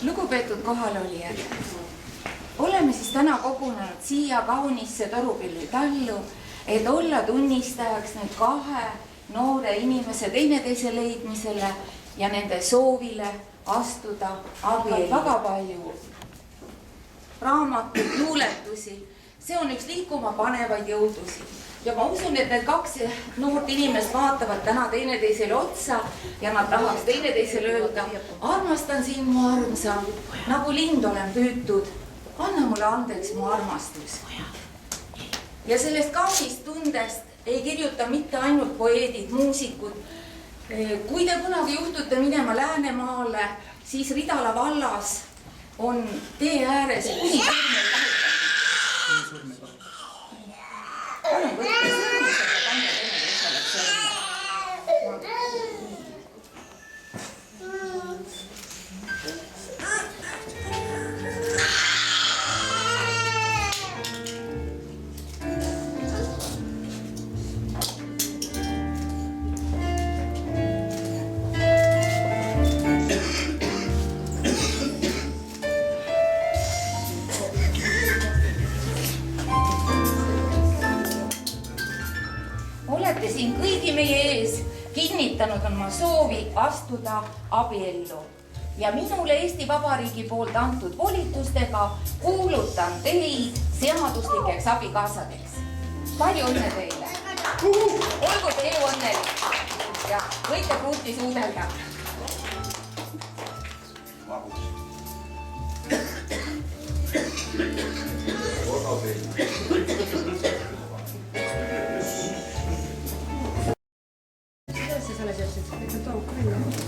Lugupeetud kohalolijad, oleme siis täna kogunenud siia kaunisse Torupilli tallu, et olla tunnistajaks nüüd kahe noore inimese teineteise leidmisele ja nende soovile astuda abielu. Väga palju raamatuid, luuletusi, see on üks liikuma panevaid jõudusi. Ja ma usun, et need kaks noort inimest vaatavad täna teineteisele otsa ja nad tahaks teineteisele öelda, armastan sind mu armsa, nagu lind olen püütud, anna mulle andeks mu armastus. Ja sellest kaunist tundest ei kirjuta mitte ainult poeedid, muusikud. Kui te kunagi juhtute minema Läänemaale, siis Ridala vallas on tee ääres kuni sõrmel lahutatud. Palun võtta sõrmisega panna teineteisele sõrme. Olete siin kõigi meie ees kinnitanud oma soovi astuda abiellu ja minule Eesti Vabariigi poolt antud volitustega kuulutan teid seaduslikeks abikaasadeks. Palju õnne teile! Olgu te elu õnnelik ja võite pruuti suudelda.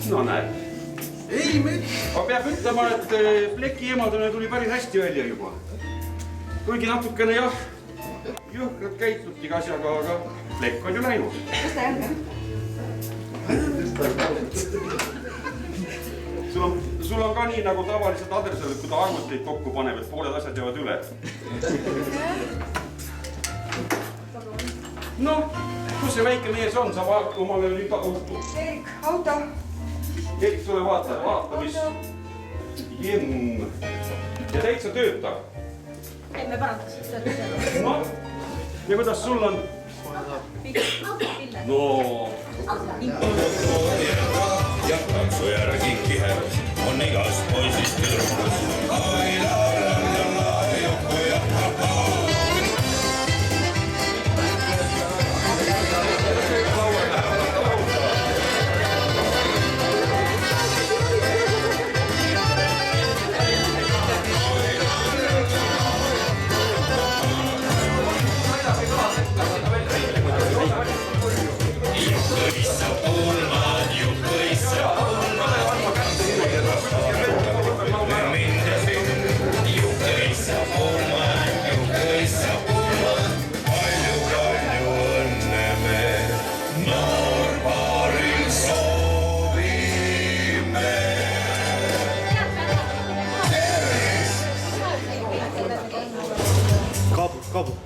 No näed. Ei, ma peab ütlema, et pleki emadune tuli päris hästi välja juba. Kuigi natukene jah, jõhkralt käituti asjaga, aga plekk on ju läinud. Kus ta jälle? Sul on ka nii nagu tavaliselt adresel, kui ta arvuteid kokku paneb, et pooled asjad jäävad üle. Noh, kus see väike mees on? Sa vaata omale nüüd Erik, auto. Erik, tule vaata, mis jemm. Ja täitsa töötab. Ei, me parandas töötab. No, ja kuidas sul on? No. Ja tantsu järgi kihe on igas poisist tüdrukus.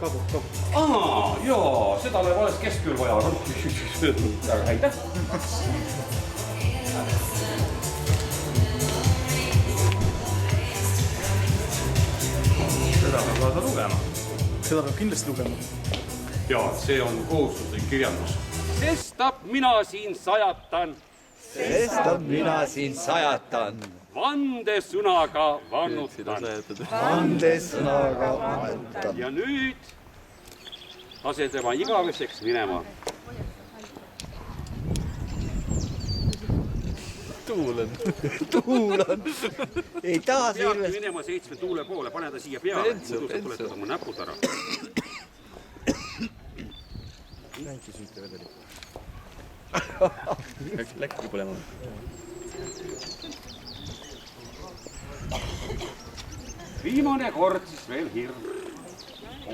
Kabu. Aa, jaa, seda läheb alles keskööl vaja. Aitäh. Seda peab kaasa lugema. Seda peab kindlasti lugema. Jaa, see on kohustuslik kirjandus. Sestap mina siin sajatan. Vandesõnaga vannutan. Ja nüüd lase tema igaveseks minema. Tuul on. Ei taha see pead minema 7 tuule poole, pane ta siia peale. Muidu sa tuletad oma näpud ära. Näinki süüte vedeli. Läkki põlema. Viimane kord siis veel hirm.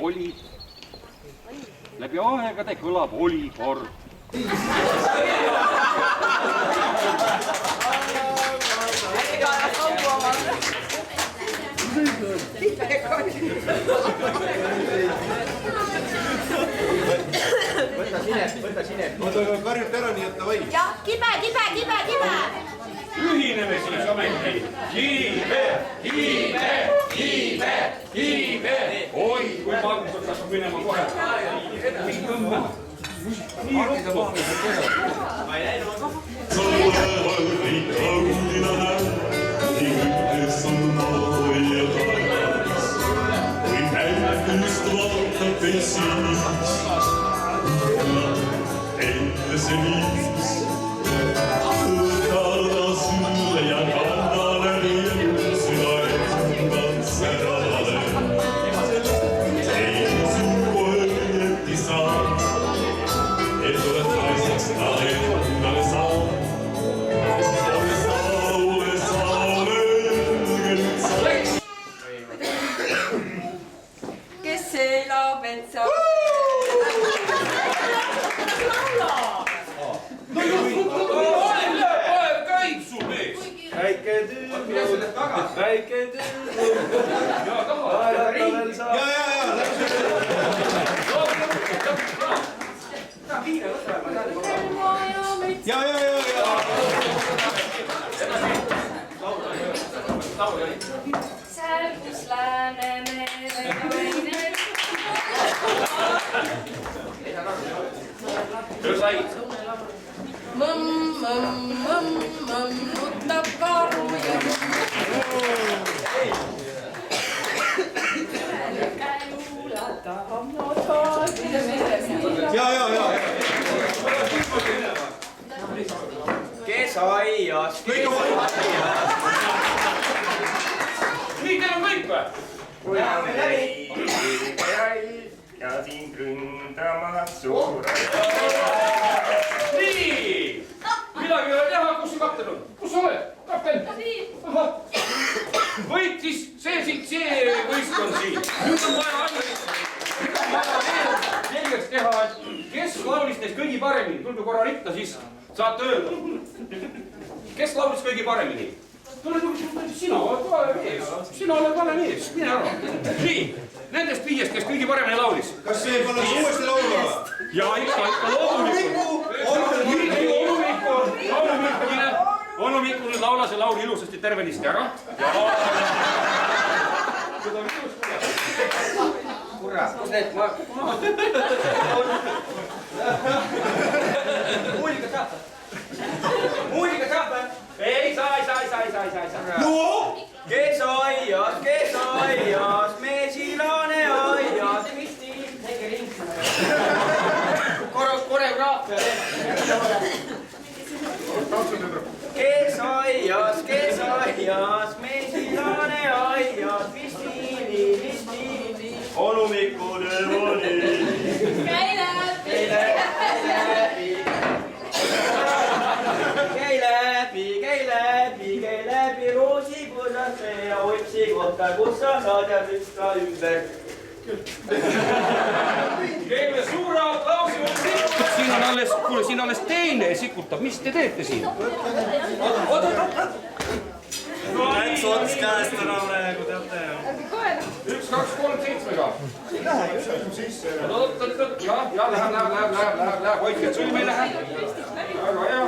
Oli. Läbi aegade kõlab oli kord. Võta sinep. Oota, karjute ära, nii et ta või. Ja, kibe. Ühine tugineme siis ometi. Kiibe. Oi, kui Markus hakkab minema kohe. Nii ruttu. Ma ei näinud. Kes elab metsa? Väike tüü. Seal, kus Läänemere naine nutab karu ja Kes aias? Nii, teil on kõik või? Ja siin ründamas suure. Nii! Midagi ei ole teha, kus su kapten on? Kus sa oled? Kapten? Võitis see võistkond siin. Nüüd on vaja selgeks teha, et kes laulis neist kõigi paremini. Tulge korra ritta, siis saate öelda. Kes laulis kõigi paremini? Sina oled vale mees. Sina oled vale mees. Mine ära. Nii, nendest viiest, kes kõigi paremini laulis. Kas see pannakse uuesti laulma? Ja ikka loomulikult. Onu Mikku nüüd laula see laul ilusasti tervenisti ära. Kurat, need ma... Muusika saab või? Ei saa. No! Kes aias, mesilane aias, Kristi, tege ring. Koreograafia. Kes aias, mesilane aias, Kristiini. Onu Mikku Tõvoli. Käi läbi roosipõõsasse ja otsi kohta, kus sa saad ja lükka ümber. Teeme suure aplausi. Siin alles teine sikutab. Mis te teete siin? Läks ots käest ära praegu, teate. 1, 2, 3, 7-ga. Ja, läheb. Hoidke, et sõlm ei lähe. Väga hea.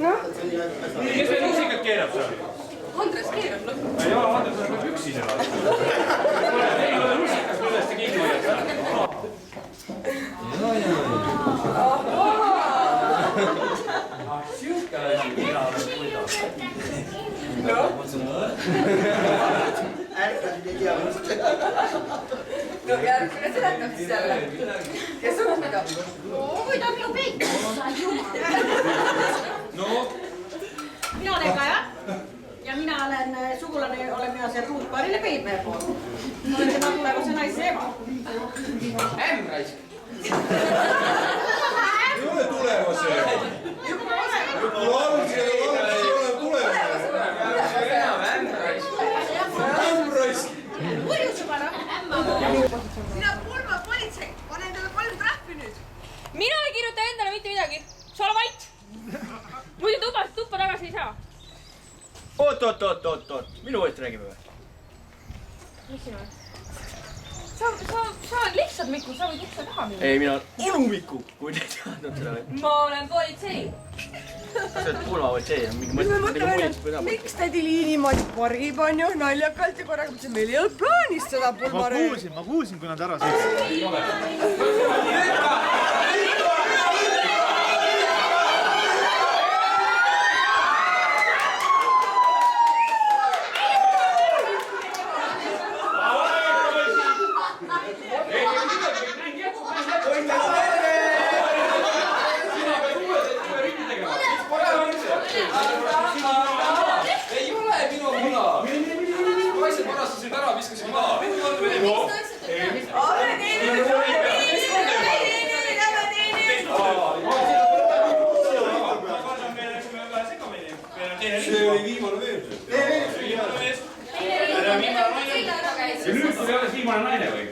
Kes meil muusikat keerab seal? Andres keerab lõpuks. Jaa, Andres on üksi seal. Ei ole muusikas, millest te kinni hoiate. Siuke asi, mina olen kuidas. No järgmine seletab siis jälle. Kes on mida? Kui ta minu peik, sa jumal. No? Mina olen Kaja ja mina olen sugulane, olen mina see Ruutpaarile Peipmehe pool. Ma olen tema tulevase naise ema. Ämraisk. Ei ole tulevase. Juba olema. Laulse ei ole tulevase. Ämraisk. Urjusupana. Sina pulma politsei, pane endale 3 trahvi nüüd. Mina ei kirjuta endale mitte midagi. Sa ole vait. Muidu tuppa tagasi ei saa. Oot. Minu võist räägime või? Mis sinu? Sa oled lihtsalt Mikku, sa võid ikka taha minna. Ei, mina olen Onu Mikku, kui te ei teadnud seda või? Ma olen politsei. see on pulma või see on mingi me mõtleme, miks tädi Liin niimoodi pargib, on ju, naljakalt ja korraga mõtlesin, meil ei olnud plaanis seda pulmareid. ma kuulsin, kui nad ära sõitsid. See oli viimane veel. Ja nüüd tuli alles viimane naine või?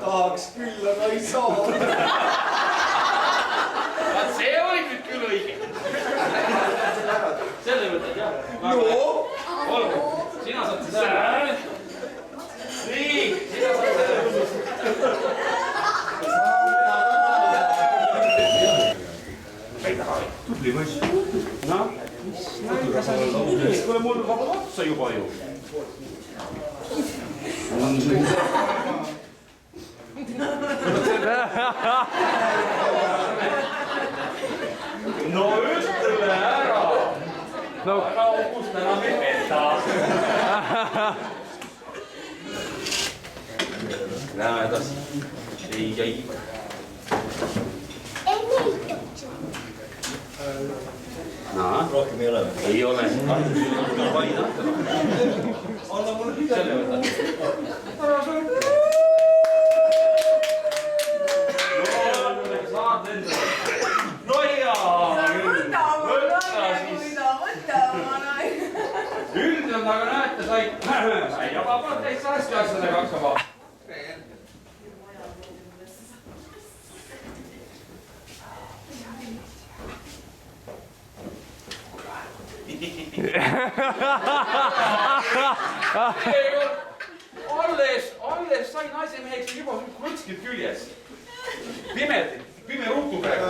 Tahaks küll, aga ei saa. See oli nüüd küll õige. Selle võtad jah? Olgu, sina saad siis selle. Nii, sina saad selle. Tubli poiss. Noh, mis nalja sa nii, kuule mul vabab otsa juba ju. No ütle ära! Ära upusta enam ei peta! Läheme edasi. Ei jäi. Rohkem ei ole. Ei ole. Vaid anda. Anna mulle Selle võtad. Ära sul. Saad endale. No jaa. Üldiselt aga näete, sai juba täitsa hästi asjadega hakkama. Alles sai naisemeheks juba krutskid küljes. Pime ruutu praegu.